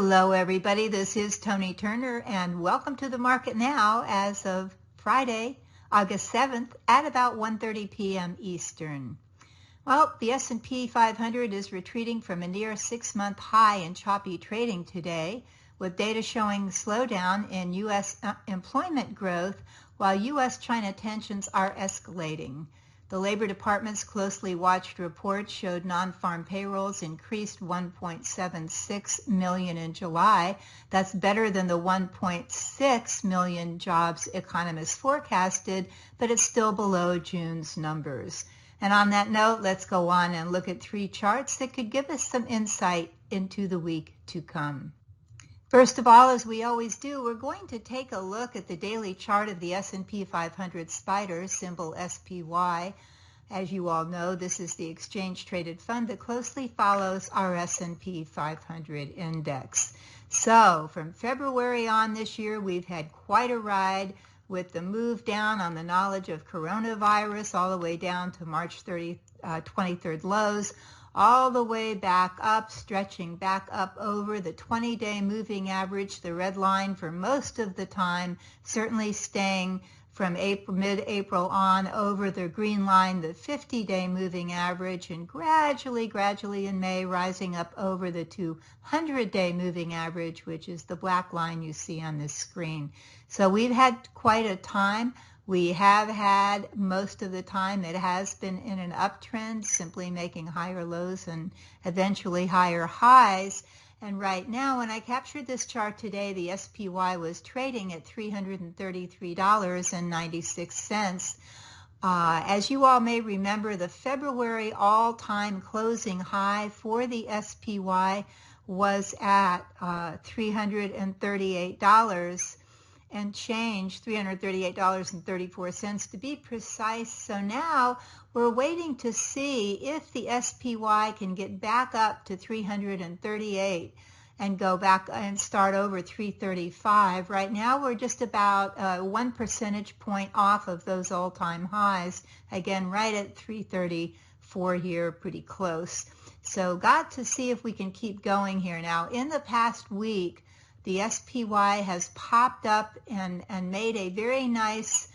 Hello, everybody. This is Toni Turner, and welcome to the market now as of Friday, August 7th at about 1:30 p.m. Eastern. Well, the S&P 500 is retreating from a near six-month high in choppy trading today, with data showing slowdown in U.S. employment growth, while U.S.-China tensions are escalating. The Labor Department's closely watched report showed non-farm payrolls increased 1.76 million in July. That's better than the 1.6 million jobs economists forecasted, but it's still below June's numbers. And on that note, let's go on and look at three charts that could give us some insight into the week to come. First of all, as we always do, we're going to take a look at the daily chart of the S&P 500 SPDR, symbol SPY. As you all know, this is the exchange-traded fund that closely follows our S&P 500 index. So from February on this year, we've had quite a ride with the move down on the knowledge of coronavirus all the way down to March 23rd lows, all the way back up, stretching back up over the 20-day moving average, the red line for most of the time, certainly staying from mid-April on over the green line, the 50-day moving average, and gradually in May rising up over the 200-day moving average, which is the black line you see on this screen. So we've had quite a time. We have had, most of the time, it has been in an uptrend, simply making higher lows and eventually higher highs. And right now, when I captured this chart today, the SPY was trading at $333.96. As you all may remember, the February all-time closing high for the SPY was at $338 and change, $338.34 to be precise. So now we're waiting to see if the SPY can get back up to 338 and go back and start over 335. Right now we're just about 1 percentage point off of those all-time highs. Again, right at 334 here, pretty close. So got to see if we can keep going here. Now, in the past week, the SPY has popped up and made a very nice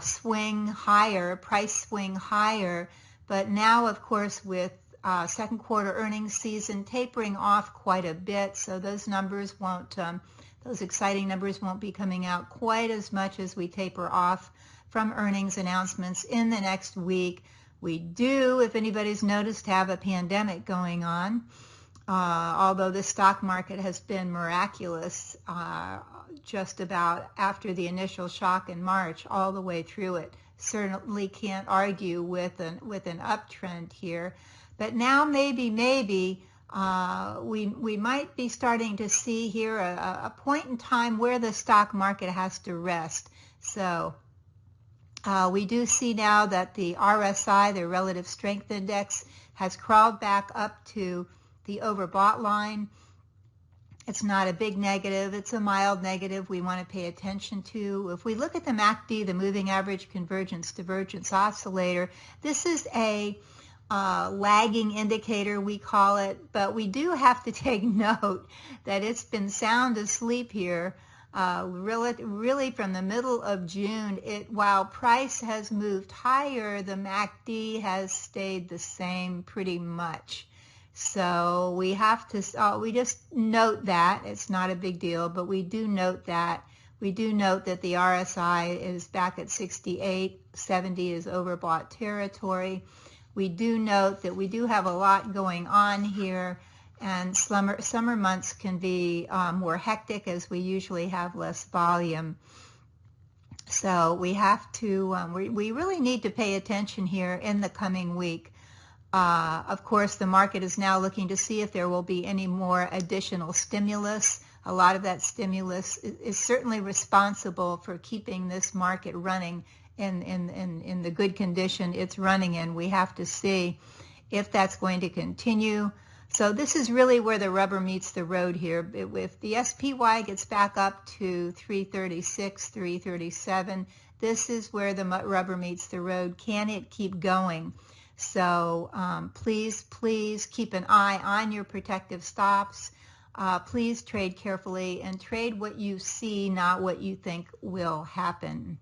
swing higher, price swing higher. But now, of course, with second quarter earnings season tapering off quite a bit, so those numbers won't, those exciting numbers won't be coming out quite as much as we taper off from earnings announcements in the next week. We do, if anybody's noticed, have a pandemic going on. Although the stock market has been miraculous just about after the initial shock in March all the way through it. Certainly can't argue with an uptrend here. But now maybe we might be starting to see here a point in time where the stock market has to rest. So we do see now that the RSI, the Relative Strength Index, has crawled back up to the overbought line. It's not a big negative, it's a mild negative we want to pay attention to. If we look at the MACD, the Moving Average Convergence Divergence Oscillator, this is a lagging indicator, we call it, but we do have to take note that it's been sound asleep here really from the middle of June. While price has moved higher, the MACD has stayed the same pretty much. So we have to, we just note that. It's not a big deal, but we do note that. We do note that the RSI is back at 68, 70 is overbought territory. We do note that we do have a lot going on here, and summer months can be more hectic as we usually have less volume. So we have to, we really need to pay attention here in the coming week. Of course, the market is now looking to see if there will be any more additional stimulus. A lot of that stimulus is certainly responsible for keeping this market running in the good condition it's running in. We have to see if that's going to continue. So this is really where the rubber meets the road here. If the SPY gets back up to 336, 337, this is where the rubber meets the road. Can it keep going? So please keep an eye on your protective stops. please trade carefully and trade what you see, not what you think will happen.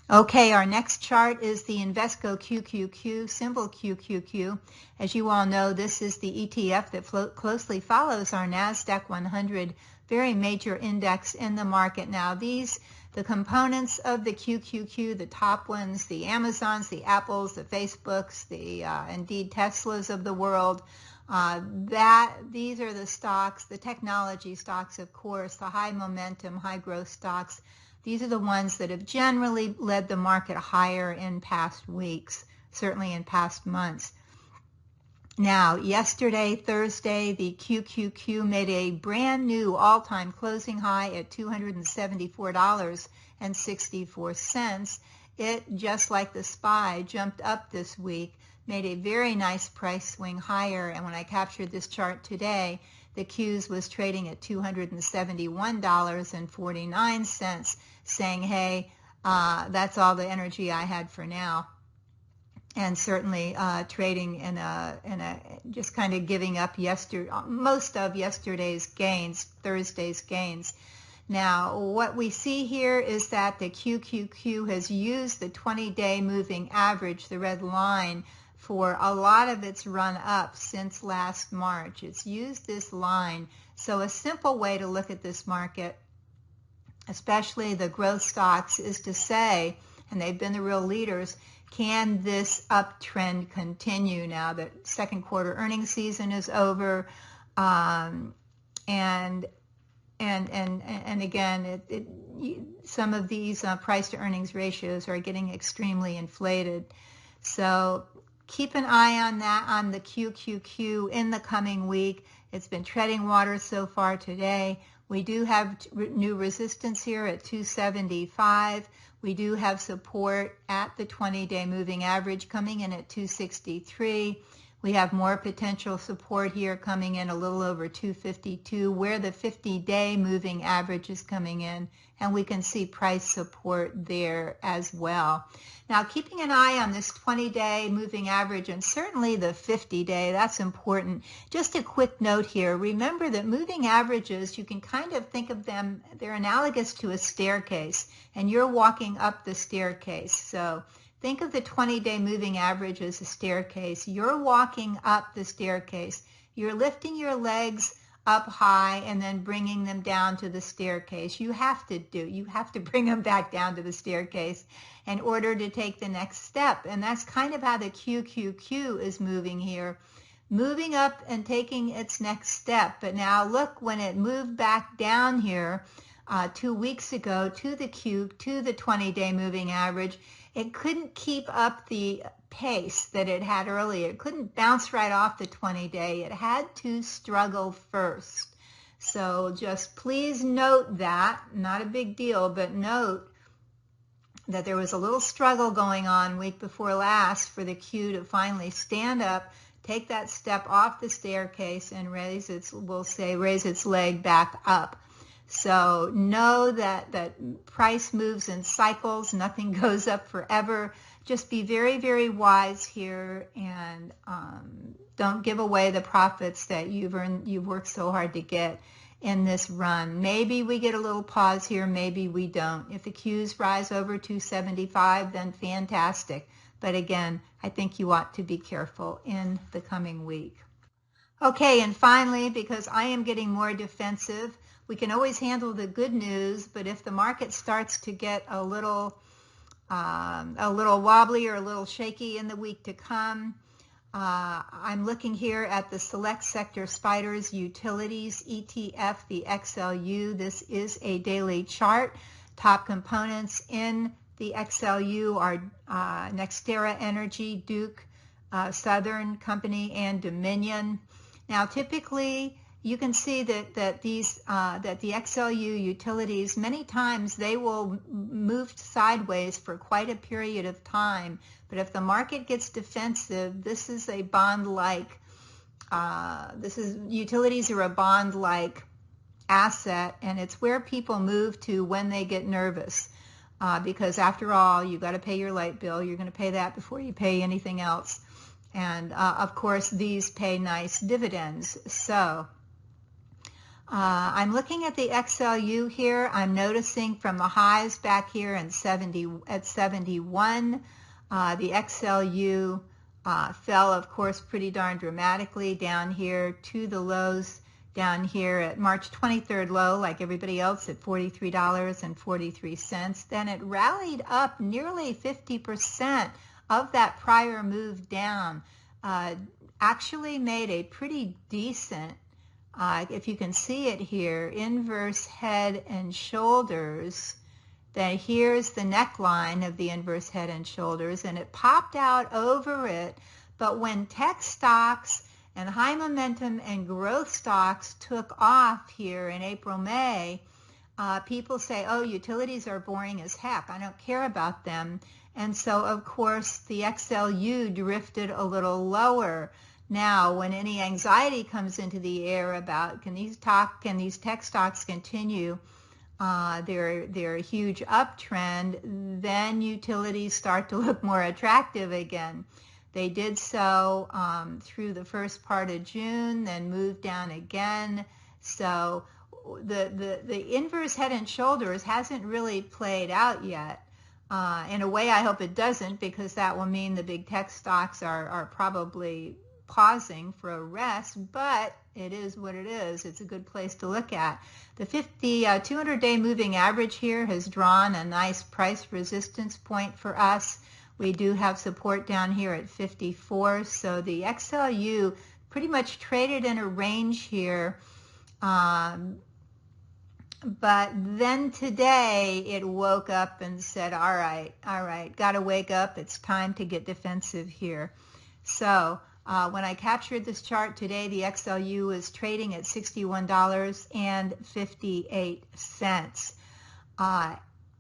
Okay, our next chart is the Invesco QQQ, symbol QQQ. As you all know, this is the ETF that closely follows our NASDAQ 100, very major index in the market now. The components of the QQQ, the top ones, the Amazons, the Apples, the Facebooks, the indeed Teslas of the world, these are the stocks, the technology stocks, of course, the high momentum, high growth stocks. These are the ones that have generally led the market higher in past weeks, certainly in past months. Now, yesterday, Thursday, the QQQ made a brand new all-time closing high at $274.64. It, just like the SPY, jumped up this week, made a very nice price swing higher, and when I captured this chart today, the Qs was trading at $271.49, saying, hey, that's all the energy I had for now. And certainly trading in a just kind of giving up most of yesterday's gains, Thursday's gains. Now, what we see here is that the QQQ has used the 20-day moving average, the red line, for a lot of its run up since last March. It's used this line. So a simple way to look at this market, especially the growth stocks, is to say, and they've been the real leaders, can this uptrend continue now that second quarter earnings season is over? And again, some of these price to earnings ratios are getting extremely inflated. So keep an eye on that, on the QQQ in the coming week. It's been treading water so far today. We do have new resistance here at 275. We do have support at the 20-day moving average coming in at 263. We have more potential support here coming in a little over 252, where the 50-day moving average is coming in, and we can see price support there as well. Now, keeping an eye on this 20-day moving average and certainly the 50-day, that's important. Just a quick note here. Remember that moving averages, you can kind of think of them, they're analogous to a staircase, and you're walking up the staircase. So think of the 20-day moving average as a staircase. You're walking up the staircase. You're lifting your legs up high and then bringing them down to the staircase. You have to bring them back down to the staircase in order to take the next step. And that's kind of how the QQQ is moving here, moving up and taking its next step. But now look, when it moved back down here 2 weeks ago to the 20-day moving average, it couldn't keep up the pace that it had earlier. It couldn't bounce right off the 20-day. It had to struggle first. So just please note that, not a big deal, but note that there was a little struggle going on week before last for the Q to finally stand up, take that step off the staircase, and raise its leg back up. So know that price moves in cycles. Nothing goes up forever. Just be very, very wise here, and don't give away the profits that you've worked so hard to get in this run. Maybe we get a little pause here, maybe we don't. If the Qs rise over 275, then fantastic. But again, I think you ought to be careful in the coming week. Okay, and finally, because I am getting more defensive, we can always handle the good news, but if the market starts to get a little wobbly or a little shaky in the week to come, I'm looking here at the Select Sector Spiders Utilities ETF, the XLU. This is a daily chart. Top components in the XLU are NextEra Energy, Duke, Southern Company, and Dominion. Now, typically, you can see that the XLU utilities, many times they will move sideways for quite a period of time. But if the market gets defensive, this is a bond-like, utilities are a bond-like asset, and it's where people move to when they get nervous. Because after all, you've got to pay your light bill. You're going to pay that before you pay anything else. And of course, these pay nice dividends. So I'm looking at the XLU here. I'm noticing from the highs back here at 71, the XLU fell, of course, pretty darn dramatically down here to the lows down here at March 23rd low, like everybody else, at $43.43. Then it rallied up nearly 50% of that prior move down. Actually made a pretty decent, if you can see it here, inverse head and shoulders. Then here's the neckline of the inverse head and shoulders, and it popped out over it. But when tech stocks and high momentum and growth stocks took off here in April, May, people say, oh, utilities are boring as heck. I don't care about them. And so, of course, the XLU drifted a little lower. Now, when any anxiety comes into the air about can these tech stocks continue their huge uptrend, then utilities start to look more attractive again. They did so through the first part of June, then moved down again. So the inverse head and shoulders hasn't really played out yet. In a way, I hope it doesn't, because that will mean the big tech stocks are probably pausing for a rest, but it is what it is. It's a good place to look at. The 200-day moving average here has drawn a nice price resistance point for us. We do have support down here at 54, so the XLU pretty much traded in a range here. But then today it woke up and said, all right, got to wake up. It's time to get defensive here. So when I captured this chart today, the XLU is trading at $61.58.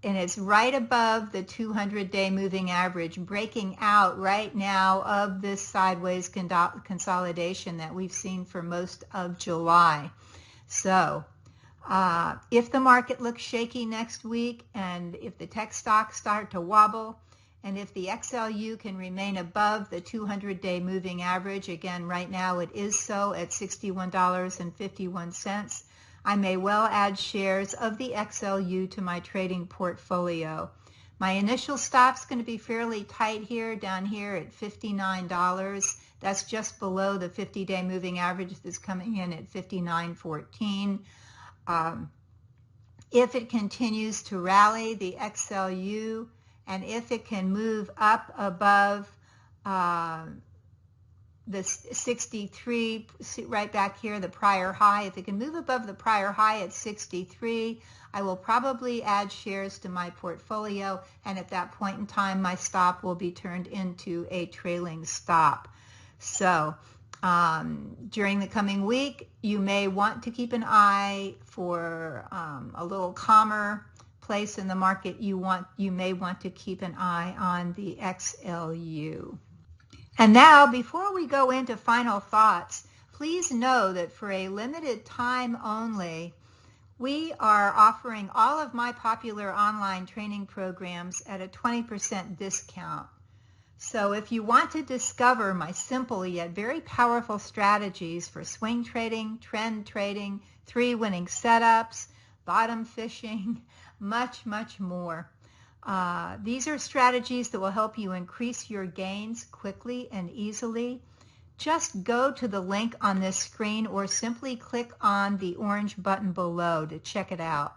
And it's right above the 200-day moving average, breaking out right now of this sideways consolidation that we've seen for most of July. So if the market looks shaky next week, and if the tech stocks start to wobble, and if the XLU can remain above the 200-day moving average, again, right now it is so at $61.51, I may well add shares of the XLU to my trading portfolio. My initial stop's going to be fairly tight here, down here at $59. That's just below the 50-day moving average that's coming in at $59.14. If it continues to rally, the XLU, and if it can move up above the 63, right back here, the prior high, if it can move above the prior high at 63, I will probably add shares to my portfolio, and at that point in time, my stop will be turned into a trailing stop. So during the coming week, you may want to keep an eye for a little calmer place in the market. You may want to keep an eye on the XLU. And now, before we go into final thoughts, please know that for a limited time only, we are offering all of my popular online training programs at a 20% discount. So if you want to discover my simple yet very powerful strategies for swing trading, trend trading, 3 winning setups, bottom fishing, much, much more. These are strategies that will help you increase your gains quickly and easily. Just go to the link on this screen or simply click on the orange button below to check it out.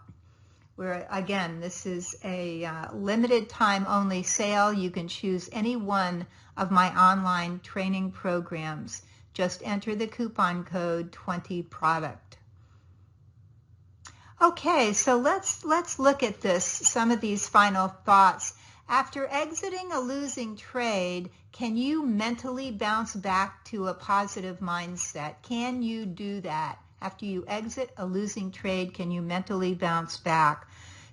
Where, again, this is a limited time only sale. You can choose any one of my online training programs. Just enter the coupon code 20product. Okay, so let's look at this, some of these final thoughts. After exiting a losing trade, can you mentally bounce back to a positive mindset? Can you do that? After you exit a losing trade, can you mentally bounce back?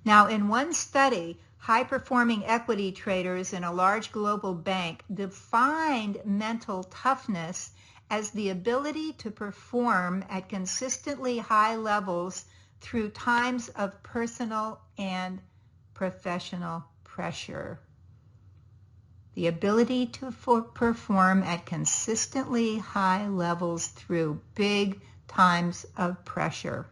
Now, in one study, high-performing equity traders in a large global bank defined mental toughness as the ability to perform at consistently high levels through times of personal and professional pressure. The ability to perform at consistently high levels through big times of pressure.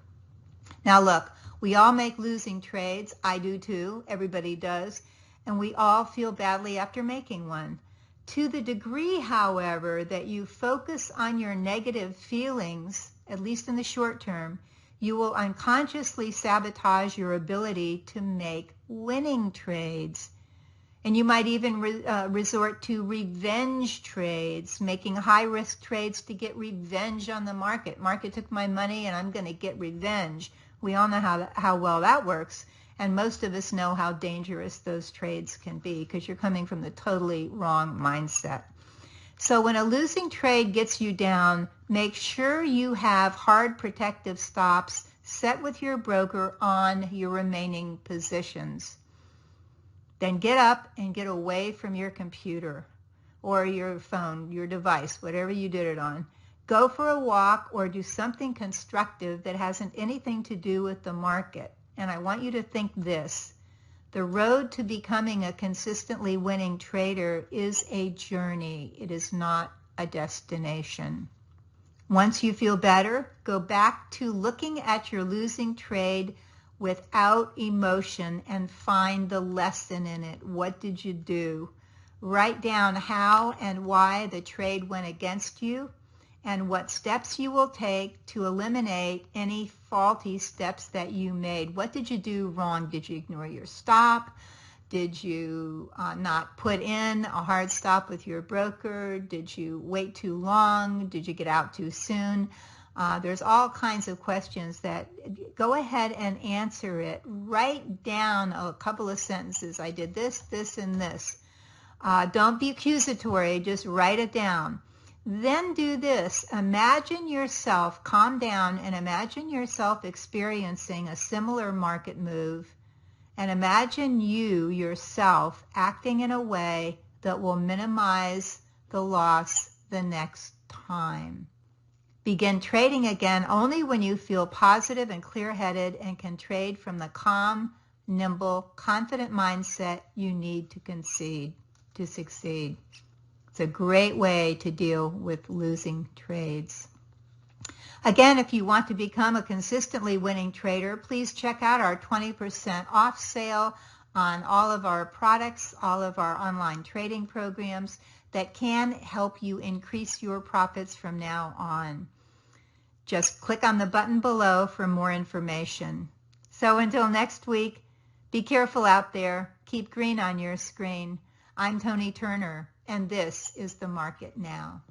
Now look, we all make losing trades. I do too. Everybody does. And we all feel badly after making one. To the degree, however, that you focus on your negative feelings, at least in the short term, you will unconsciously sabotage your ability to make winning trades. And you might even resort to revenge trades, making high-risk trades to get revenge on the market. Market took my money and I'm going to get revenge. We all know how well that works. And most of us know how dangerous those trades can be because you're coming from the totally wrong mindset. So when a losing trade gets you down, make sure you have hard protective stops set with your broker on your remaining positions. Then get up and get away from your computer or your phone, your device, whatever you did it on. Go for a walk or do something constructive that hasn't anything to do with the market. And I want you to think this. The road to becoming a consistently winning trader is a journey. It is not a destination. Once you feel better, go back to looking at your losing trade without emotion and find the lesson in it. What did you do? Write down how and why the trade went against you and what steps you will take to eliminate any faulty steps that you made. What did you do wrong? Did you ignore your stop? Did you not put in a hard stop with your broker? Did you wait too long? Did you get out too soon? There's all kinds of questions that go ahead and answer it. Write down a couple of sentences. I did this, this, and this. Don't be accusatory. Just write it down. Then do this. Imagine yourself, calm down, and imagine yourself experiencing a similar market move. And imagine you, yourself, acting in a way that will minimize the loss the next time. Begin trading again only when you feel positive and clear-headed and can trade from the calm, nimble, confident mindset you need to succeed. It's a great way to deal with losing trades. Again, if you want to become a consistently winning trader, please check out our 20% off sale on all of our products, all of our online trading programs that can help you increase your profits from now on. Just click on the button below for more information. So until next week, be careful out there. Keep green on your screen. I'm Toni Turner, and this is The Market Now.